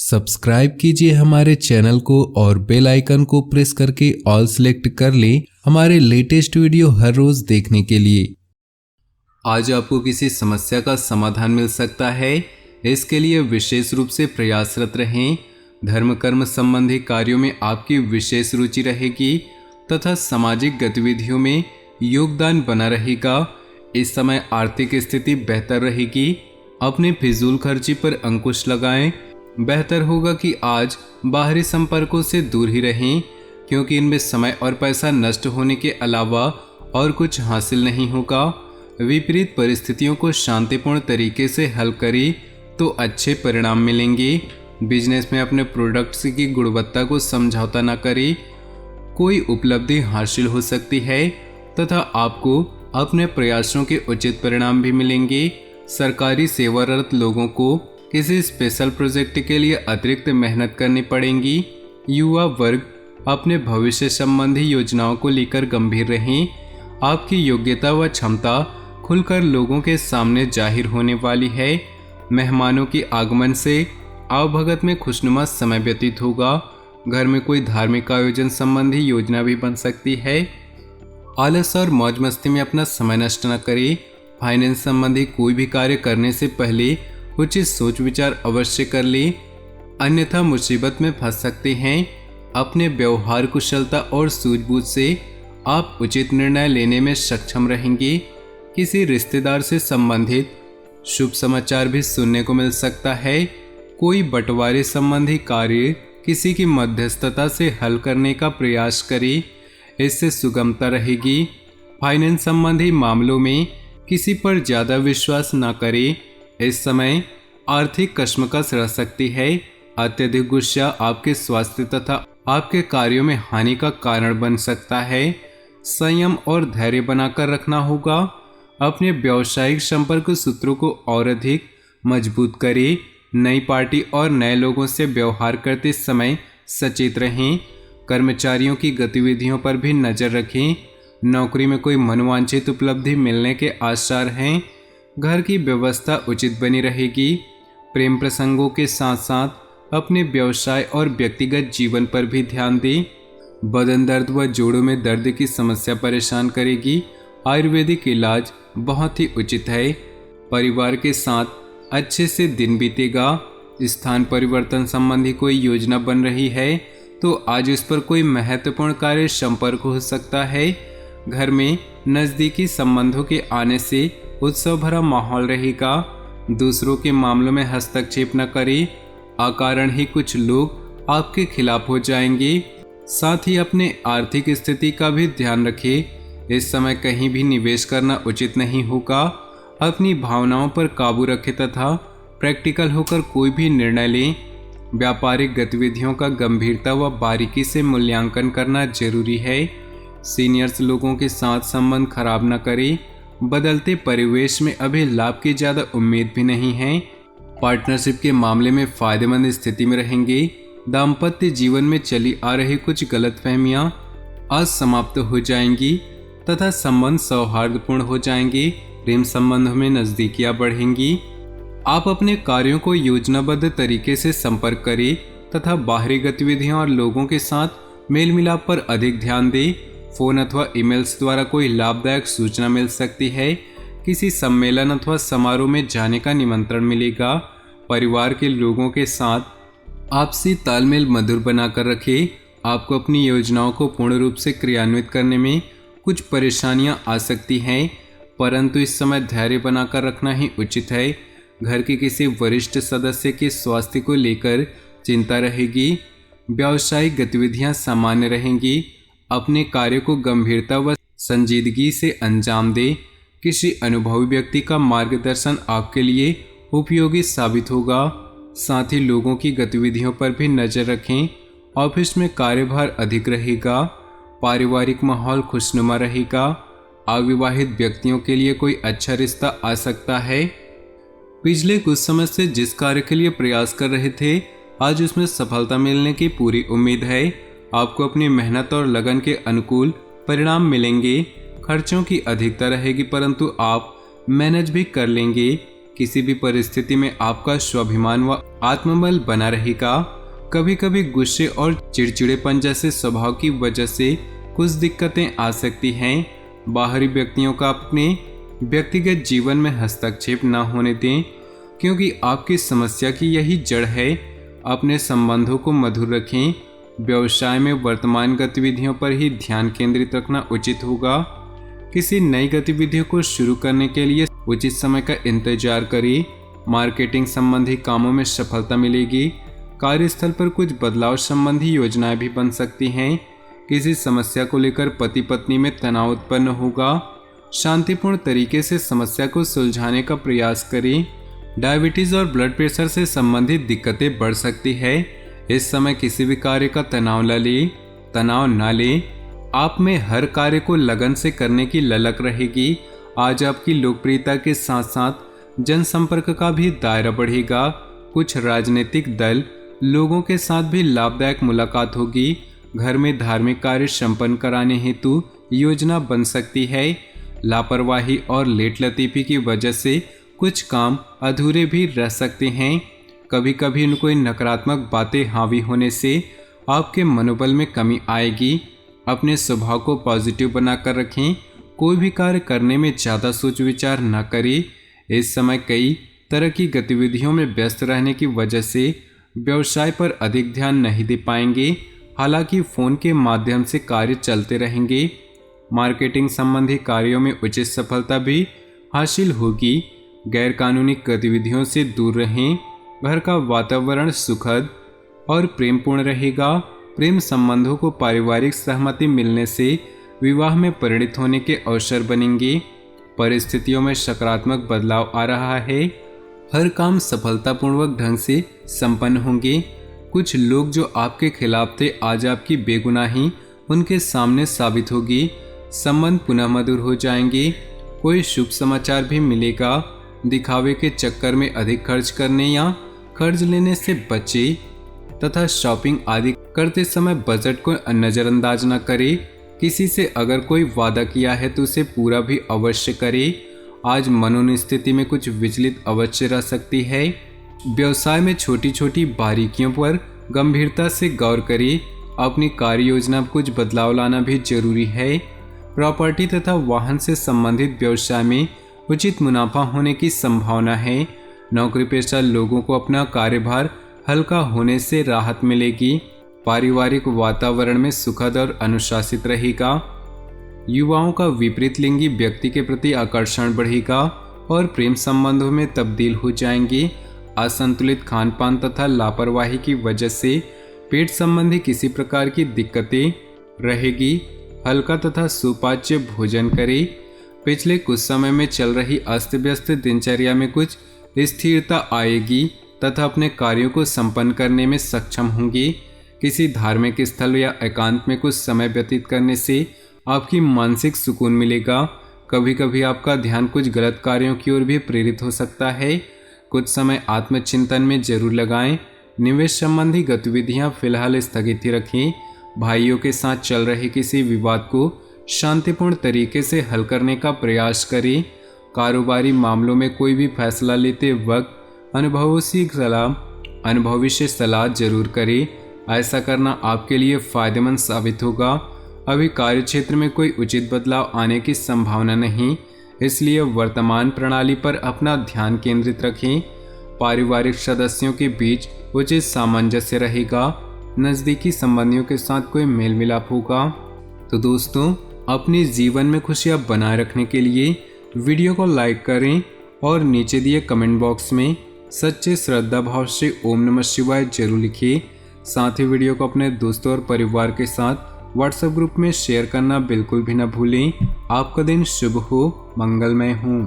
Subscribe कीजिए हमारे channel को और बेल आइकन को प्रेस करके ऑल सेलेक्ट कर लें हमारे लेटेस्ट वीडियो हर रोज देखने के लिए। आज आपको किसी समस्या का समाधान मिल सकता है, इसके लिए विशेष रूप से प्रयासरत रहें। धर्म कर्म संबंधी कार्यों में आपकी विशेष रुचि रहेगी तथा सामाजिक गतिविधियों में योगदान बना रहेगा। इस समय आर्थिक स्थिति बेहतर रहेगी। अपने फिजूल खर्ची पर अंकुश लगाएं। बेहतर होगा कि आज बाहरी संपर्कों से दूर ही रहें, क्योंकि इनमें समय और पैसा नष्ट होने के अलावा और कुछ हासिल नहीं होगा। विपरीत परिस्थितियों को शांतिपूर्ण तरीके से हल करें तो अच्छे परिणाम मिलेंगे। बिजनेस में अपने प्रोडक्ट्स की गुणवत्ता को समझौता न करें। कोई उपलब्धि हासिल हो सकती है तथा आपको अपने प्रयासों के उचित परिणाम भी मिलेंगे। सरकारी सेवारत लोगों को किसी स्पेशल प्रोजेक्ट के लिए अतिरिक्त मेहनत करनी पड़ेगी। युवा वर्ग अपने भविष्य संबंधी योजनाओं को लेकर गंभीर रहें। आपकी योग्यता व क्षमता खुलकर लोगों के सामने जाहिर होने वाली है। मेहमानों के आगमन से आवभगत में खुशनुमा समय व्यतीत होगा। घर में कोई धार्मिक आयोजन संबंधी योजना भी बन सकती है। आलस और मौज मस्ती में अपना समय नष्ट न करें। फाइनेंस संबंधी कोई भी कार्य करने से पहले उचित सोच विचार अवश्य कर लें, अन्यथा मुसीबत में फंस सकते हैं। अपने व्यवहार कुशलता और सूझबूझ से आप उचित निर्णय लेने में सक्षम रहेंगे। किसी रिश्तेदार से संबंधित शुभ समाचार भी सुनने को मिल सकता है। कोई बंटवारे संबंधी कार्य किसी की मध्यस्थता से हल करने का प्रयास करें, इससे सुगमता रहेगी। फाइनेंस संबंधी मामलों में किसी पर ज़्यादा विश्वास न करें। इस समय आर्थिक कश्मकश रह सकती है। अत्यधिक गुस्सा आपके स्वास्थ्य तथा आपके कार्यों में हानि का कारण बन सकता है। संयम और धैर्य बनाकर रखना होगा। अपने व्यावसायिक संपर्क सूत्रों को और अधिक मजबूत करें। नई पार्टी और नए लोगों से व्यवहार करते समय सचेत रहें। कर्मचारियों की गतिविधियों पर भी नज़र रखें। नौकरी में कोई मनोवांछित उपलब्धि मिलने के आसार हैं। घर की व्यवस्था उचित बनी रहेगी। प्रेम प्रसंगों के साथ साथ अपने व्यवसाय और व्यक्तिगत जीवन पर भी ध्यान दें। बदन दर्द व जोड़ों में दर्द की समस्या परेशान करेगी। आयुर्वेदिक इलाज बहुत ही उचित है। परिवार के साथ अच्छे से दिन बीतेगा। स्थान परिवर्तन संबंधी कोई योजना बन रही है तो आज उस पर कोई महत्वपूर्ण कार्य संपर्क हो सकता है। घर में नज़दीकी संबंधों के आने से उत्सव भरा माहौल रहेगा। दूसरों के मामलों में हस्तक्षेप न करें, अकारण ही कुछ लोग आपके खिलाफ हो जाएंगे। साथ ही अपने आर्थिक स्थिति का भी ध्यान रखें। इस समय कहीं भी निवेश करना उचित नहीं होगा। अपनी भावनाओं पर काबू रखें तथा प्रैक्टिकल होकर कोई भी निर्णय लें। व्यापारिक गतिविधियों का गंभीरता व बारीकी से मूल्यांकन करना जरूरी है। सीनियर्स लोगों के साथ संबंध खराब न करें। बदलते परिवेश में अभी लाभ की ज़्यादा उम्मीद भी नहीं है। पार्टनरशिप के मामले में फायदेमंद स्थिति में रहेंगे। दाम्पत्य जीवन में चली आ रही कुछ गलतफहमियां आज समाप्त हो जाएंगी तथा संबंध सौहार्दपूर्ण हो जाएंगे। प्रेम संबंधों में नज़दीकियां बढ़ेंगी। आप अपने कार्यों को योजनाबद्ध तरीके से संपर्क करें तथा बाहरी गतिविधियों और लोगों के साथ मेल मिलाप पर अधिक ध्यान दें। फ़ोन अथवा ईमेल्स द्वारा कोई लाभदायक सूचना मिल सकती है। किसी सम्मेलन अथवा समारोह में जाने का निमंत्रण मिलेगा। परिवार के लोगों के साथ आपसी तालमेल मधुर बनाकर रखें। आपको अपनी योजनाओं को पूर्ण रूप से क्रियान्वित करने में कुछ परेशानियां आ सकती हैं, परंतु इस समय धैर्य बनाकर रखना ही उचित है। घर के किसी वरिष्ठ सदस्य के स्वास्थ्य को लेकर चिंता रहेगी। व्यावसायिक गतिविधियां सामान्य रहेंगी। अपने कार्य को गंभीरता व संजीदगी से अंजाम दें। किसी अनुभवी व्यक्ति का मार्गदर्शन आपके लिए उपयोगी साबित होगा। साथ ही लोगों की गतिविधियों पर भी नज़र रखें। ऑफिस में कार्यभार अधिक रहेगा। पारिवारिक माहौल खुशनुमा रहेगा। अविवाहित व्यक्तियों के लिए कोई अच्छा रिश्ता आ सकता है। पिछले कुछ समय से जिस कार्य के लिए प्रयास कर रहे थे, आज उसमें सफलता मिलने की पूरी उम्मीद है। आपको अपनी मेहनत और लगन के अनुकूल परिणाम मिलेंगे। खर्चों की अधिकता रहेगी, परंतु आप मैनेज भी कर लेंगे। किसी भी परिस्थिति में आपका स्वाभिमान व आत्मबल बना रहेगा। कभी कभी गुस्से और चिड़चिड़ेपन जैसे स्वभाव की वजह से कुछ दिक्कतें आ सकती हैं। बाहरी व्यक्तियों का अपने व्यक्तिगत जीवन में हस्तक्षेप न होने दें, क्योंकि आपकी समस्या की यही जड़ है। अपने संबंधों को मधुर रखें। व्यवसाय में वर्तमान गतिविधियों पर ही ध्यान केंद्रित रखना उचित होगा। किसी नई गतिविधियों को शुरू करने के लिए उचित समय का इंतजार करें। मार्केटिंग संबंधी कामों में सफलता मिलेगी। कार्यस्थल पर कुछ बदलाव संबंधी योजनाएं भी बन सकती हैं। किसी समस्या को लेकर पति पत्नी में तनाव उत्पन्न होगा। शांतिपूर्ण तरीके से समस्या को सुलझाने का प्रयास करें। डायबिटीज और ब्लड प्रेशर से संबंधित दिक्कतें बढ़ सकती है। इस समय किसी भी कार्य का तनाव न लें। आप में हर कार्य को लगन से करने की ललक रहेगी। आज आपकी लोकप्रियता के साथ साथ जनसंपर्क का भी दायरा बढ़ेगा। कुछ राजनीतिक दल लोगों के साथ भी लाभदायक मुलाकात होगी। घर में धार्मिक कार्य संपन्न कराने हेतु योजना बन सकती है। लापरवाही और लेटलतीफी की वजह से कुछ काम अधूरे भी रह सकते हैं। कभी कभी इन कोई नकारात्मक बातें हावी होने से आपके मनोबल में कमी आएगी। अपने स्वभाव को पॉजिटिव बनाकर रखें। कोई भी कार्य करने में ज़्यादा सोच विचार न करें। इस समय कई तरह की गतिविधियों में व्यस्त रहने की वजह से व्यवसाय पर अधिक ध्यान नहीं दे पाएंगे। हालांकि फ़ोन के माध्यम से कार्य चलते रहेंगे। मार्केटिंग संबंधी कार्यों में उचित सफलता भी हासिल होगी। गैरकानूनी गतिविधियों से दूर रहें। घर का वातावरण सुखद और प्रेमपूर्ण रहेगा। प्रेम संबंधों को पारिवारिक सहमति मिलने से विवाह में परिणित होने के अवसर बनेंगे। परिस्थितियों में सकारात्मक बदलाव आ रहा है। हर काम सफलतापूर्वक ढंग से संपन्न होंगे। कुछ लोग जो आपके खिलाफ थे, आज आपकी बेगुनाही उनके सामने साबित होगी। संबंध पुनः मधुर हो जाएंगे। कोई शुभ समाचार भी मिलेगा। दिखावे के चक्कर में अधिक खर्च करने या कर्ज लेने से बचे तथा शॉपिंग आदि करते समय बजट को नज़रअंदाज न करें। किसी से अगर कोई वादा किया है तो उसे पूरा भी अवश्य करें। आज मनोस्थिति में कुछ विचलित अवश्य रह सकती है। व्यवसाय में छोटी छोटी बारीकियों पर गंभीरता से गौर करें। अपनी कार्य योजना में कुछ बदलाव लाना भी जरूरी है। प्रॉपर्टी तथा वाहन से संबंधित व्यवसाय में उचित मुनाफा होने की संभावना है। नौकरी पेशा लोगों को अपना कार्यभार हल्का होने से राहत मिलेगी। पारिवारिक वातावरण में सुखद और अनुशासित रहेगा। युवाओं का विपरीत लिंगी व्यक्ति के प्रति आकर्षण बढ़ेगा और प्रेम संबंधों में तब्दील हो जाएंगे। असंतुलित खान पान तथा लापरवाही की वजह से पेट संबंधी किसी प्रकार की दिक्कतें रहेगी। हल्का तथा सुपाच्य भोजन करें। पिछले कुछ समय में चल रही अस्त व्यस्त दिनचर्या में कुछ स्थिरता आएगी तथा अपने कार्यों को संपन्न करने में सक्षम होंगी। किसी धार्मिक स्थल या एकांत में कुछ समय व्यतीत करने से आपकी मानसिक सुकून मिलेगा। कभी कभी आपका ध्यान कुछ गलत कार्यों की ओर भी प्रेरित हो सकता है। कुछ समय आत्मचिंतन में जरूर लगाएं। निवेश संबंधी गतिविधियां फिलहाल स्थगित ही रखें। भाइयों के साथ चल रहे किसी विवाद को शांतिपूर्ण तरीके से हल करने का प्रयास करें। कारोबारी मामलों में कोई भी फैसला लेते वक्त अनुभवी से सलाह जरूर करें। ऐसा करना आपके लिए फायदेमंद साबित होगा। अभी कार्यक्षेत्र में कोई उचित बदलाव आने की संभावना नहीं, इसलिए वर्तमान प्रणाली पर अपना ध्यान केंद्रित रखें। पारिवारिक सदस्यों के बीच उचित सामंजस्य रहेगा। नज़दीकी संबंधियों के साथ कोई मेल मिलाप होगा। तो दोस्तों, अपने जीवन में खुशियां बनाए रखने के लिए वीडियो को लाइक करें और नीचे दिए कमेंट बॉक्स में सच्चे श्रद्धा भाव से ओम नमः शिवाय जरूर लिखिए। साथ ही वीडियो को अपने दोस्तों और परिवार के साथ व्हाट्सएप ग्रुप में शेयर करना बिल्कुल भी न भूलें। आपका दिन शुभ हो, मंगलमय हो।